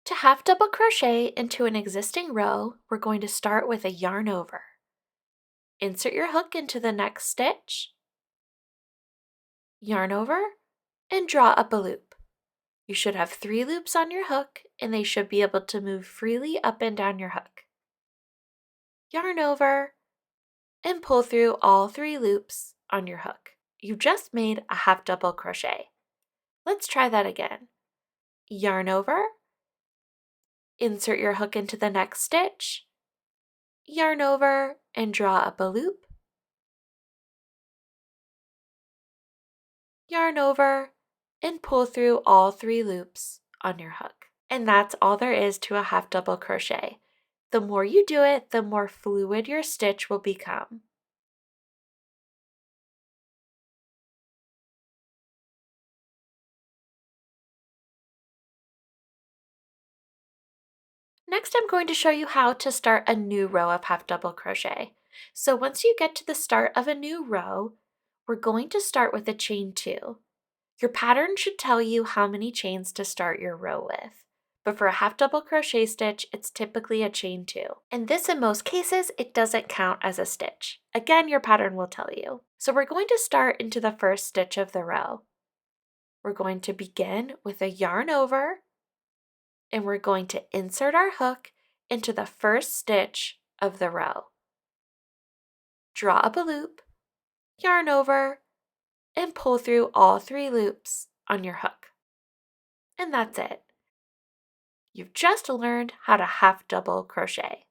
To half double crochet into an existing row, we're going to start with a yarn over. Insert your hook into the next stitch, yarn over, and draw up a loop. You should have 3 loops on your hook and they should be able to move freely up and down your hook. Yarn over and pull through all 3 loops on your hook. You just made a half double crochet. Let's try that again. Yarn over, insert your hook into the next stitch, yarn over and draw up a loop, yarn over, and pull through all 3 loops on your hook. And that's all there is to a half double crochet. The more you do it, the more fluid your stitch will become. Next, I'm going to show you how to start a new row of half double crochet. So once you get to the start of a new row, we're going to start with a chain 2. Your pattern should tell you how many chains to start your row with. But for a half double crochet stitch, it's typically a chain 2. And this, in most cases, it doesn't count as a stitch. Again, your pattern will tell you. So we're going to start into the first stitch of the row. We're going to begin with a yarn over, and we're going to insert our hook into the first stitch of the row. Draw up a loop, yarn over, and pull through all 3 loops on your hook. And that's it. You've just learned how to half double crochet.